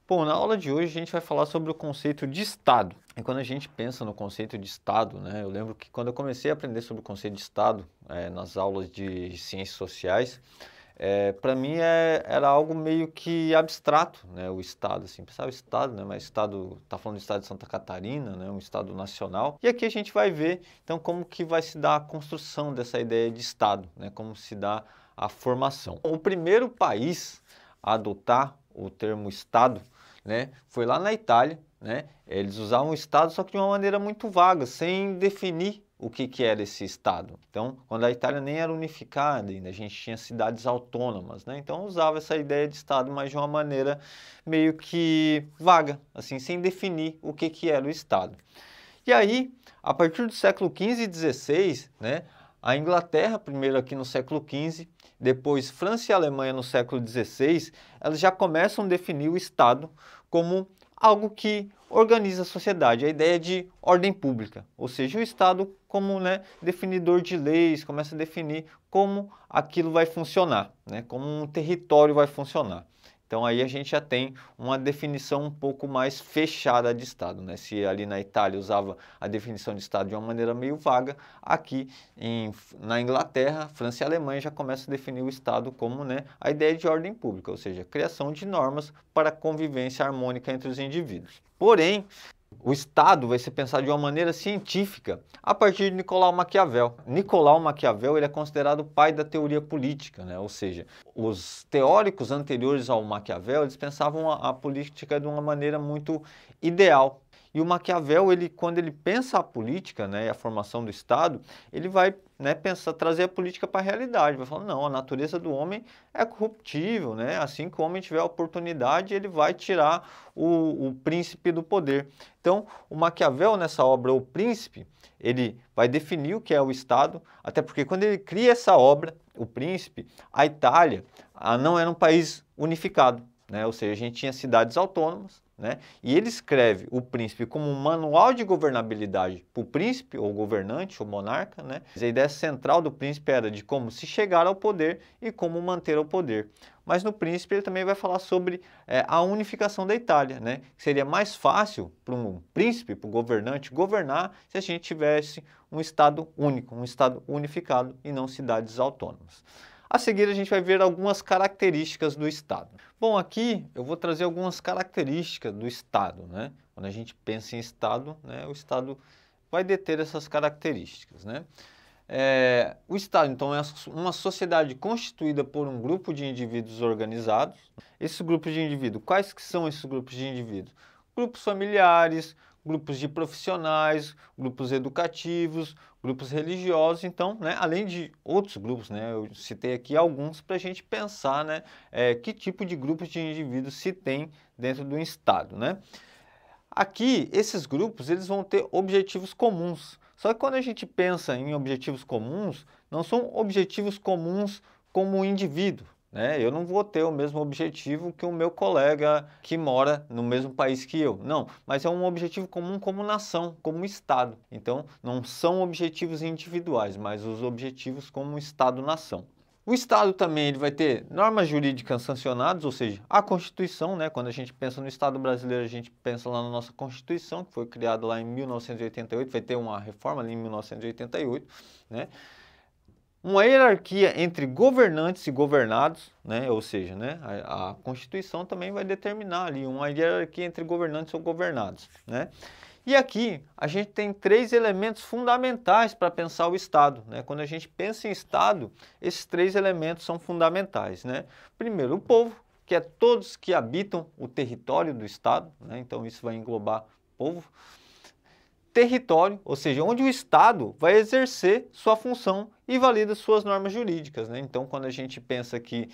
Bom, na aula de hoje a gente vai falar sobre o conceito de Estado. E quando a gente pensa no conceito de Estado, né, eu lembro que quando eu comecei a aprender sobre o conceito de Estado, nas aulas de ciências sociais, para mim era algo meio que abstrato, né, o Estado, assim, pensava Estado, né, mas Estado, tá falando do Estado de Santa Catarina, né, um Estado nacional. E aqui a gente vai ver, então, como que vai se dar a construção dessa ideia de Estado, né, como se dá a formação. O primeiro país a adotar o termo Estado, né, foi lá na Itália, né, eles usavam o Estado só que de uma maneira muito vaga, sem definir o que era esse Estado. Então, quando a Itália nem era unificada ainda, a gente tinha cidades autônomas, né, então usava essa ideia de Estado, mas de uma maneira meio que vaga, assim, sem definir o que era o Estado. E aí, a partir do século XV e XVI, né, a Inglaterra, primeiro aqui no século XV, depois França e Alemanha no século XVI, elas já começam a definir o Estado como algo que organiza a sociedade, a ideia de ordem pública, ou seja, o Estado como, né, definidor de leis, começa a definir como aquilo vai funcionar, né, como um território vai funcionar. Então aí a gente já tem uma definição um pouco mais fechada de Estado, né? Se ali na Itália usava a definição de Estado de uma maneira meio vaga, aqui na Inglaterra, França e Alemanha já começam a definir o Estado como, né, a ideia de ordem pública, ou seja, a criação de normas para a convivência harmônica entre os indivíduos. Porém, o Estado vai ser pensado de uma maneira científica a partir de Nicolau Maquiavel. Nicolau Maquiavel ele é considerado o pai da teoria política, né? Ou seja, os teóricos anteriores ao Maquiavel eles pensavam a política de uma maneira muito ideal. E o Maquiavel, quando ele pensa a política, né, e a formação do Estado, ele vai, né, trazer a política para a realidade. Vai falar, não, a natureza do homem é corruptível, né? Assim que o homem tiver a oportunidade, ele vai tirar o príncipe do poder. Então, o Maquiavel, nessa obra O Príncipe, ele vai definir o que é o Estado, até porque quando ele cria essa obra, O Príncipe, a Itália não era um país unificado, né? Ou seja, a gente tinha cidades autônomas, né? E ele escreve o príncipe como um manual de governabilidade para o príncipe, ou governante, ou monarca, né? A ideia central do príncipe era de como se chegar ao poder e como manter o poder. Mas no príncipe ele também vai falar sobre a unificação da Itália, né? Seria mais fácil para um príncipe, para o governante, governar se a gente tivesse um Estado único, um Estado unificado e não cidades autônomas. A seguir, a gente vai ver algumas características do Estado. Bom, aqui eu vou trazer algumas características do Estado, né? Quando a gente pensa em Estado, né, o Estado vai deter essas características, né? O Estado, então, é uma sociedade constituída por um grupo de indivíduos organizados. Esses grupos de indivíduos, quais que são esses grupos de indivíduos? Grupos familiares, grupos de profissionais, grupos educativos, grupos religiosos, então, né, além de outros grupos, né, eu citei aqui alguns para a gente pensar, né, que tipo de grupos de indivíduos se tem dentro do Estado, né? Aqui, esses grupos, eles vão ter objetivos comuns. Só que quando a gente pensa em objetivos comuns, não são objetivos comuns como indivíduo, né? Eu não vou ter o mesmo objetivo que o meu colega que mora no mesmo país que eu. Não, mas é um objetivo comum como nação, como Estado. Então, não são objetivos individuais, mas os objetivos como Estado-nação. O Estado também ele vai ter normas jurídicas sancionadas, ou seja, a Constituição, né? Quando a gente pensa no Estado brasileiro, a gente pensa lá na nossa Constituição, que foi criada lá em 1988, vai ter uma reforma ali em 1988, né? Uma hierarquia entre governantes e governados, né? Ou seja, né, a Constituição também vai determinar ali uma hierarquia entre governantes ou governados, né? E aqui a gente tem três elementos fundamentais para pensar o Estado, né? Quando a gente pensa em Estado, esses três elementos são fundamentais, né? Primeiro, o povo, que é todos que habitam o território do Estado, né? Então isso vai englobar povo. Território, ou seja, onde o Estado vai exercer sua função e valida suas normas jurídicas, né? Então, quando a gente pensa que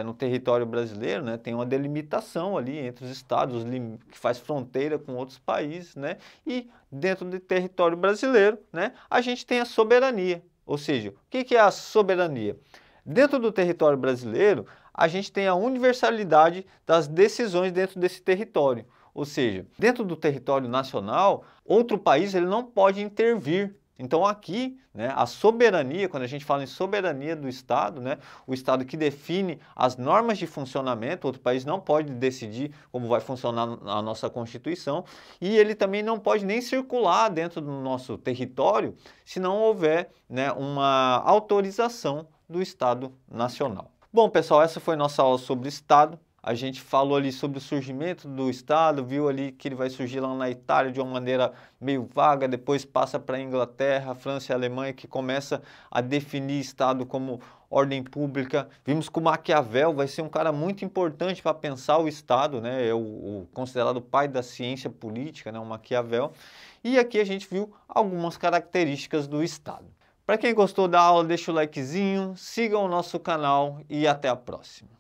no território brasileiro, né, tem uma delimitação ali entre os estados, que faz fronteira com outros países, né? E dentro do território brasileiro, né, a gente tem a soberania, ou seja, o que é a soberania? Dentro do território brasileiro, a gente tem a universalidade das decisões dentro desse território. Ou seja, dentro do território nacional, outro país ele não pode intervir Então aqui, né, a soberania, quando a gente fala em soberania do Estado, né, o Estado que define as normas de funcionamento, outro país não pode decidir como vai funcionar a nossa Constituição, e ele também não pode nem circular dentro do nosso território se não houver, né, uma autorização do Estado Nacional. Bom, pessoal, essa foi nossa aula sobre Estado. A gente falou ali sobre o surgimento do Estado, viu ali que ele vai surgir lá na Itália de uma maneira meio vaga, depois passa para a Inglaterra, França e Alemanha, que começa a definir Estado como ordem pública. Vimos que o Maquiavel vai ser um cara muito importante para pensar o Estado, né? É o considerado pai da ciência política, né? O Maquiavel. E aqui a gente viu algumas características do Estado. Para quem gostou da aula, deixa o likezinho, siga o nosso canal e até a próxima.